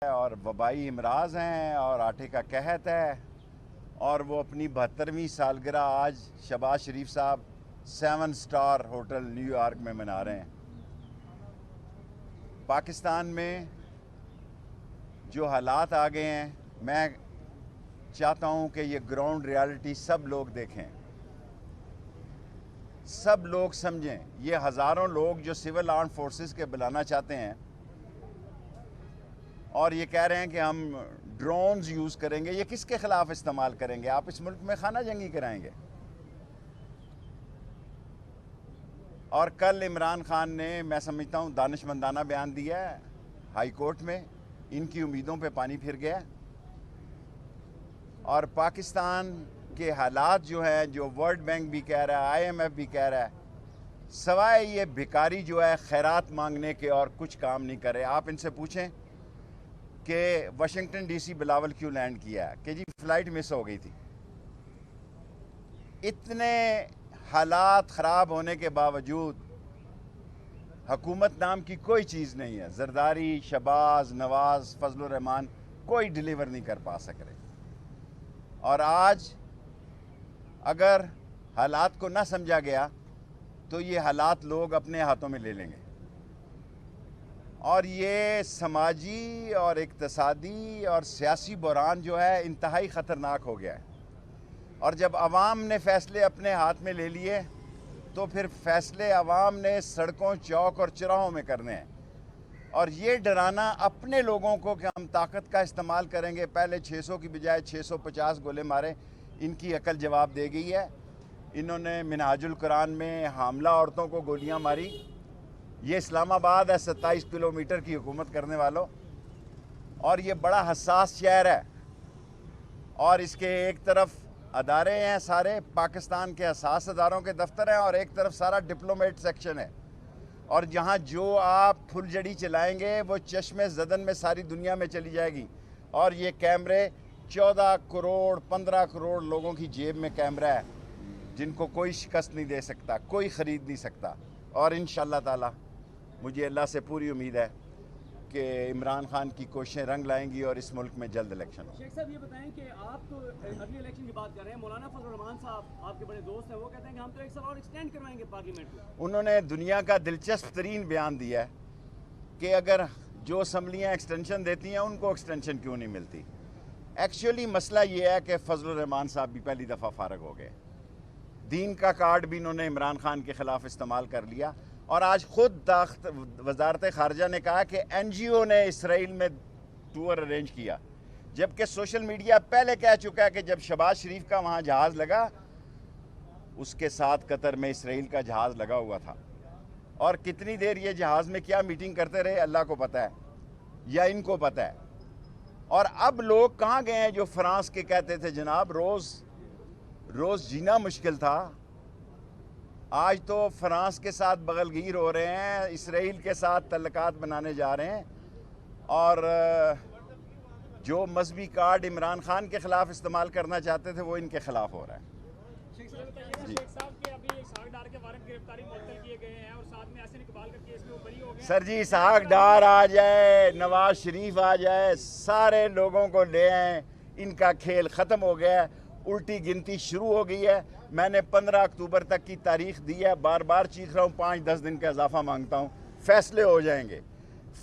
اور وبائی امراض ہیں اور آٹے کا قحط ہے، اور وہ اپنی 72ویں سالگرہ آج شہباز شریف صاحب 7 سٹار ہوٹل نیو یارک میں منا رہے ہیں۔ پاکستان میں جو حالات آ گئے ہیں، میں چاہتا ہوں کہ یہ گراؤنڈ ریالٹی سب لوگ دیکھیں، سب لوگ سمجھیں۔ یہ ہزاروں لوگ جو سول آرم فورسز کے بلانا چاہتے ہیں اور یہ کہہ رہے ہیں کہ ہم ڈرونز یوز کریں گے، یہ کس کے خلاف استعمال کریں گے؟ آپ اس ملک میں خانہ جنگی کرائیں گے۔ اور کل عمران خان نے، میں سمجھتا ہوں، دانشمندانہ بیان دیا ہے ہائی کورٹ میں، ان کی امیدوں پہ پانی پھر گیا۔ اور پاکستان کے حالات جو ہیں، جو ورلڈ بینک بھی کہہ رہا ہے، IMF بھی کہہ رہا ہے، سوائے یہ بھکاری جو ہے خیرات مانگنے کے اور کچھ کام نہیں کرے۔ آپ ان سے پوچھیں کہ واشنگٹن ڈی سی بلاول کیوں لینڈ کیا ہے؟ کہ جی فلائٹ مس ہو گئی تھی۔ اتنے حالات خراب ہونے کے باوجود حکومت نام کی کوئی چیز نہیں ہے۔ زرداری، شہباز، نواز، فضل الرحمان کوئی ڈیلیور نہیں کر پا سک رہے۔ اور آج اگر حالات کو نہ سمجھا گیا تو یہ حالات لوگ اپنے ہاتھوں میں لے لیں گے، اور یہ سماجی اور اقتصادی اور سیاسی بحران جو ہے انتہائی خطرناک ہو گیا ہے۔ اور جب عوام نے فیصلے اپنے ہاتھ میں لے لیے تو پھر فیصلے عوام نے سڑکوں، چوک اور چوراہوں میں کرنے ہیں۔ اور یہ ڈرانا اپنے لوگوں کو کہ ہم طاقت کا استعمال کریں گے، پہلے 600 کی بجائے 650 گولے مارے، ان کی عقل جواب دے گئی ہے۔ انہوں نے منہاج القرآن میں حاملہ عورتوں کو گولیاں ماری۔ یہ اسلام آباد ہے، 27 کلومیٹر کی حکومت کرنے والوں، اور یہ بڑا حساس شہر ہے، اور اس کے ایک طرف ادارے ہیں، سارے پاکستان کے حساس اداروں کے دفتر ہیں، اور ایک طرف سارا ڈپلومیٹ سیکشن ہے، اور جہاں جو آپ پھل جڑی چلائیں گے وہ چشم زدن میں ساری دنیا میں چلی جائے گی۔ اور یہ کیمرے 14 کروڑ 15 کروڑ لوگوں کی جیب میں کیمرہ ہے، جن کو کوئی شکست نہیں دے سکتا، کوئی خرید نہیں سکتا۔ اور انشاءاللہ تعالی مجھے اللہ سے پوری امید ہے کہ عمران خان کی کوششیں رنگ لائیں گی اور اس ملک میں جلد الیکشن ہو۔ شیخ صاحب یہ بتائیں کہ آپ تو اگلی الیکشن کی بات کر رہے ہیں، مولانا فضل الرحمان صاحب آپ کے بڑے دوست ہیں، وہ کہتے ہیں کہ ہم تو 1 سال اور ایکسٹینڈ کروائیں گے پارلیمنٹ کو۔ انہوں نے دنیا کا دلچسپ ترین بیان دیا ہے کہ اگر جو اسمبلیاں ایکسٹینشن دیتی ہیں ان کو ایکسٹینشن کیوں نہیں ملتی۔ ایکچولی مسئلہ یہ ہے کہ فضل الرحمان صاحب بھی پہلی دفعہ فارغ ہو گئے، دین کا کارڈ بھی انہوں نے عمران خان کے خلاف استعمال کر لیا، اور آج خود وزارت خارجہ نے کہا کہ NGO نے اسرائیل میں ٹور ارینج کیا، جبکہ سوشل میڈیا پہلے کہہ چکا ہے کہ جب شہباز شریف کا وہاں جہاز لگا اس کے ساتھ قطر میں اسرائیل کا جہاز لگا ہوا تھا۔ اور کتنی دیر یہ جہاز میں کیا میٹنگ کرتے رہے اللہ کو پتہ ہے، یا ان کو پتہ ہے۔ اور اب لوگ کہاں گئے ہیں جو فرانس کے کہتے تھے جناب روز جینا مشکل تھا، آج تو فرانس کے ساتھ بغل گیر ہو رہے ہیں، اسرائیل کے ساتھ تعلقات بنانے جا رہے ہیں، اور جو مذہبی کارڈ عمران خان کے خلاف استعمال کرنا چاہتے تھے وہ ان کے خلاف ہو رہا ہے۔ شیخ صاحب کے ابھی اسحاق ڈار کے وارنٹ گرفتاری معطل کیے گئے ہیں، اور ساتھ میں احسن اقبال کا کیس میں وہ بری ہو گئے ہیں۔ سر جی اسحاق ڈار آ جائے، نواز شریف آ جائے، سارے لوگوں کو لے آئیں، ان کا کھیل ختم ہو گیا ہے، الٹی گنتی شروع ہو گئی ہے۔ میں نے 15 اکتوبر تک کی تاریخ دی ہے، بار بار چیخ رہا ہوں، 5-10 دن کا اضافہ مانگتا ہوں، فیصلے ہو جائیں گے،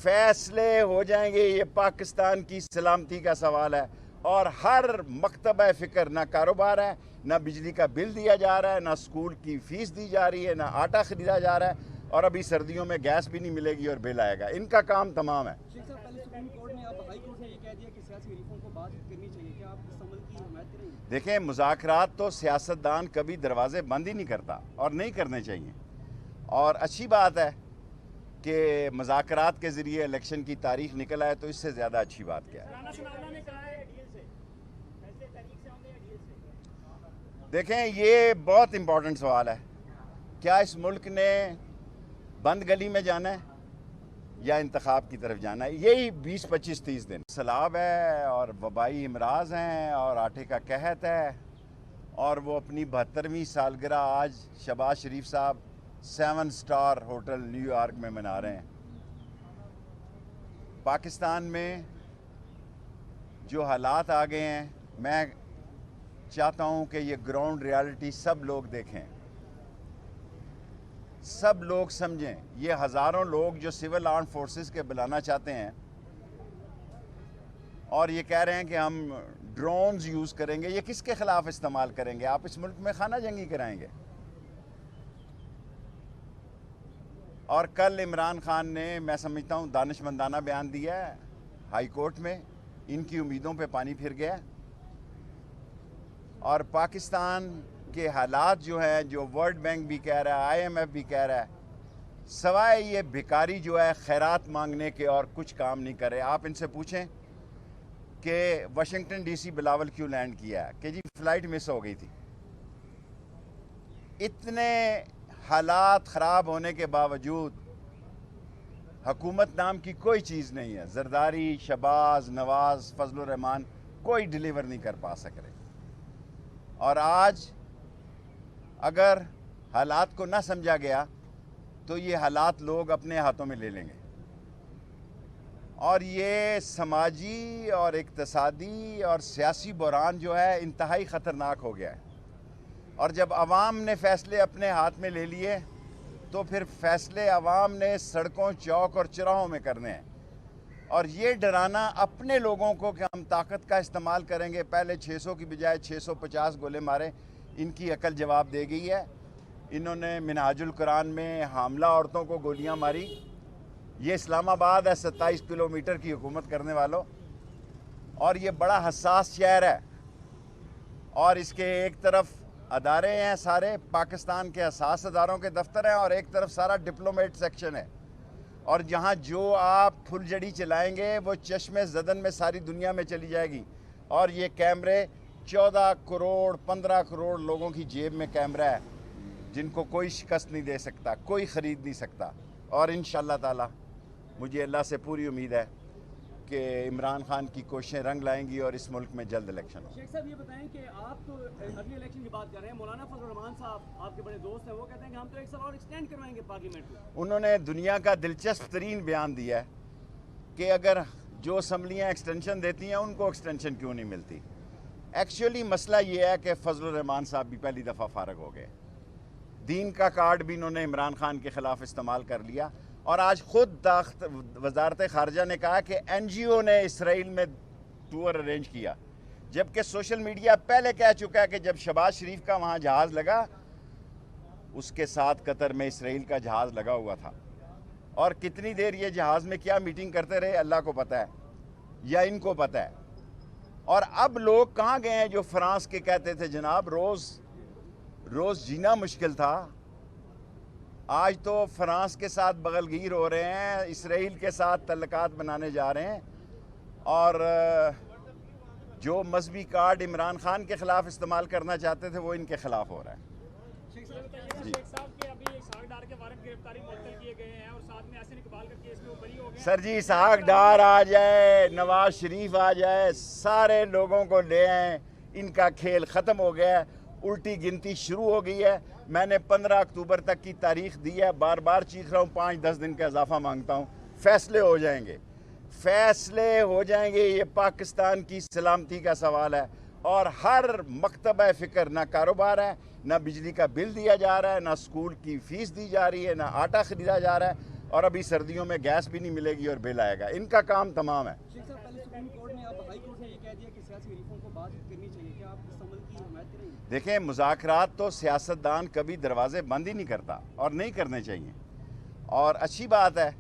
فیصلے ہو جائیں گے۔ یہ پاکستان کی سلامتی کا سوال ہے، اور ہر مکتبہ فکر، نہ کاروبار ہے، نہ بجلی کا بل دیا جا رہا ہے، نہ اسکول کی فیس دی جا رہی ہے، نہ آٹا خریدا جا رہا ہے، اور ابھی سردیوں میں گیس بھی نہیں ملے گی اور بل آئے گا۔ ان کا کام تمام ہے۔ شیخ صاحب پہلے سپریم کورٹ نے، اب ہائی کورٹ نے یہ کہہ دیا کہ سیاسی حریفوں کو بات کرنی چاہیے، کیا آپ اس عمل کی حمایت کریں گے؟ دیکھیں مذاکرات تو سیاستدان کبھی دروازے بند ہی نہیں کرتا، اور نہیں کرنے چاہیے، اور اچھی بات ہے کہ مذاکرات کے ذریعے الیکشن کی تاریخ نکل آئے، تو اس سے زیادہ اچھی بات کیا ہے۔ رانا ثناءاللہ نے کہا ہے ڈیل سے فیصلے تحریک سے ہوں گے یا ڈیل سے؟ دیکھیں یہ بہت امپورٹنٹ سوال ہے، کیا اس ملک نے بند گلی میں جانا ہے یا انتخاب کی طرف جانا ہے؟ یہی 20-25-30 دن سیلاب ہے، اور وبائی امراض ہیں، اور آٹے کا قحط ہے، اور وہ اپنی 72ویں سالگرہ آج شہباز شریف صاحب 7 سٹار ہوٹل نیو یارک میں منا رہے ہیں۔ پاکستان میں جو حالات آ گئے ہیں، میں چاہتا ہوں کہ یہ گراؤنڈ ریالٹی سب لوگ دیکھیں، سب لوگ سمجھیں۔ یہ ہزاروں لوگ جو سول آرم فورسز کے بلانا چاہتے ہیں اور یہ کہہ رہے ہیں کہ ہم ڈرونز یوز کریں گے، یہ کس کے خلاف استعمال کریں گے؟ آپ اس ملک میں خانہ جنگی کرائیں گے۔ اور کل عمران خان نے، میں سمجھتا ہوں، دانشمندانہ بیان دیا ہے ہائی کورٹ میں، ان کی امیدوں پہ پانی پھر گیا۔ اور پاکستان کے حالات جو ہیں، جو ورلڈ بینک بھی کہہ رہا ہے، IMF بھی کہہ رہا ہے، سوائے یہ بھکاری جو ہے خیرات مانگنے کے اور کچھ کام نہیں کرے۔ آپ ان سے پوچھیں کہ واشنگٹن ڈی سی بلاول کیوں لینڈ کیا ہے؟ کہ جی فلائٹ مس ہو گئی تھی۔ اتنے حالات خراب ہونے کے باوجود حکومت نام کی کوئی چیز نہیں ہے۔ زرداری، شہباز، نواز، فضل الرحمان کوئی ڈیلیور نہیں کر پا سک رہے۔ اور آج اگر حالات کو نہ سمجھا گیا تو یہ حالات لوگ اپنے ہاتھوں میں لے لیں گے، اور یہ سماجی اور اقتصادی اور سیاسی بحران جو ہے انتہائی خطرناک ہو گیا ہے۔ اور جب عوام نے فیصلے اپنے ہاتھ میں لے لیے تو پھر فیصلے عوام نے سڑکوں، چوک اور چوراہوں میں کرنے ہیں۔ اور یہ ڈرانا اپنے لوگوں کو کہ ہم طاقت کا استعمال کریں گے، پہلے 600 کی بجائے 650 گولے مارے، ان کی عقل جواب دے گئی ہے۔ انہوں نے منہاج القرآن میں حاملہ عورتوں کو گولیاں ماری۔ یہ اسلام آباد ہے، 27 کلومیٹر کی حکومت کرنے والوں، اور یہ بڑا حساس شہر ہے، اور اس کے ایک طرف ادارے ہیں، سارے پاکستان کے حساس اداروں کے دفتر ہیں، اور ایک طرف سارا ڈپلومیٹ سیکشن ہے، اور جہاں جو آپ پھل جڑی چلائیں گے وہ چشم زدن میں ساری دنیا میں چلی جائے گی۔ اور یہ کیمرے 14 کروڑ 15 کروڑ لوگوں کی جیب میں کیمرہ ہے، جن کو کوئی شکست نہیں دے سکتا، کوئی خرید نہیں سکتا۔ اور انشاءاللہ تعالی مجھے اللہ سے پوری امید ہے کہ عمران خان کی کوششیں رنگ لائیں گی اور اس ملک میں جلد الیکشن ہو۔ شیخ صاحب یہ بتائیں کہ آپ تو اگلی الیکشن کی بات کر رہے ہیں، مولانا فضل الرحمان صاحب آپ کے بڑے دوست ہیں، وہ کہتے ہیں کہ ہم تو 1 سال اور ایکسٹینڈ کروائیں گے پارلیمنٹ کو۔ انہوں نے دنیا کا دلچسپ ترین بیان دیا ہے کہ اگر جو اسمبلیاں ایکسٹینشن دیتی ہیں ان کو ایکسٹینشن کیوں نہیں ملتی۔ ایکچولی مسئلہ یہ ہے کہ فضل الرحمان صاحب بھی پہلی دفعہ فارغ ہو گئے، دین کا کارڈ بھی انہوں نے عمران خان کے خلاف استعمال کر لیا، اور آج خود وزارت خارجہ نے کہا کہ NGO نے اسرائیل میں ٹور ارینج کیا، جبکہ سوشل میڈیا پہلے کہہ چکا ہے کہ جب شہباز شریف کا وہاں جہاز لگا اس کے ساتھ قطر میں اسرائیل کا جہاز لگا ہوا تھا، اور کتنی دیر یہ جہاز میں کیا میٹنگ کرتے رہے اللہ کو پتہ ہے، یا ان کو پتہ ہے۔ اور اب لوگ کہاں گئے ہیں جو فرانس کے کہتے تھے جناب روز جینا مشکل تھا، آج تو فرانس کے ساتھ بغل گیر ہو رہے ہیں، اسرائیل کے ساتھ تعلقات بنانے جا رہے ہیں، اور جو مذہبی کارڈ عمران خان کے خلاف استعمال کرنا چاہتے تھے وہ ان کے خلاف ہو رہا ہے۔ شیخ صاحب کے ابھی اسحاق ڈار کے وارنٹ گرفتاری معطل کیے گئے ہیں، اور ساتھ میں احسن اقبال کا کیس میں وہ بری ہو گئے ہیں۔ سر جی اسحاق ڈار آ جائے، نواز شریف آ جائے، سارے لوگوں کو لے آئیں، ان کا کھیل ختم ہو گیا ہے، الٹی گنتی شروع ہو گئی ہے۔ میں نے 15 اکتوبر تک کی تاریخ دی ہے، بار بار چیخ رہا ہوں، 5-10 دن کا اضافہ مانگتا ہوں، فیصلے ہو جائیں گے، فیصلے ہو جائیں گے۔ یہ پاکستان کی سلامتی کا سوال ہے، اور ہر مکتبہ فکر، نہ کاروبار ہے، نہ بجلی کا بل دیا جا رہا ہے، نہ اسکول کی فیس دی جا رہی ہے، نہ آٹا خریدا جا رہا ہے، اور ابھی سردیوں میں گیس بھی نہیں ملے گی اور بل آئے گا۔ ان کا کام تمام ہے۔ شیخ صاحب پہلے سپریم کورٹ نے، اب ہائی کورٹ نے یہ کہہ دیا کہ سیاسی حریفوں کو بات کرنی چاہیے، کیا آپ اس عمل کی حمایت کریں گے؟ دیکھیں مذاکرات تو سیاستدان کبھی دروازے بند ہی نہیں کرتا، اور نہیں کرنے چاہیے، اور اچھی بات ہے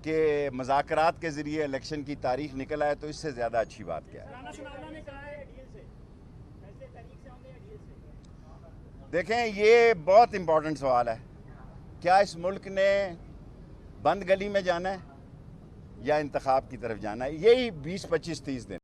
کہ مذاکرات کے ذریعے الیکشن کی تاریخ نکل آئے، تو اس سے زیادہ اچھی بات کیا ہے۔ رانا ثناءاللہ نے کہا ہے ڈیل سے فیصلے تحریک سے ہوں گے یا ڈیل سے؟ دیکھیں یہ بہت امپورٹنٹ سوال ہے، کیا اس ملک نے بند گلی میں جانا ہے یا انتخاب کی طرف جانا ہے؟ یہی 20-25-30 دن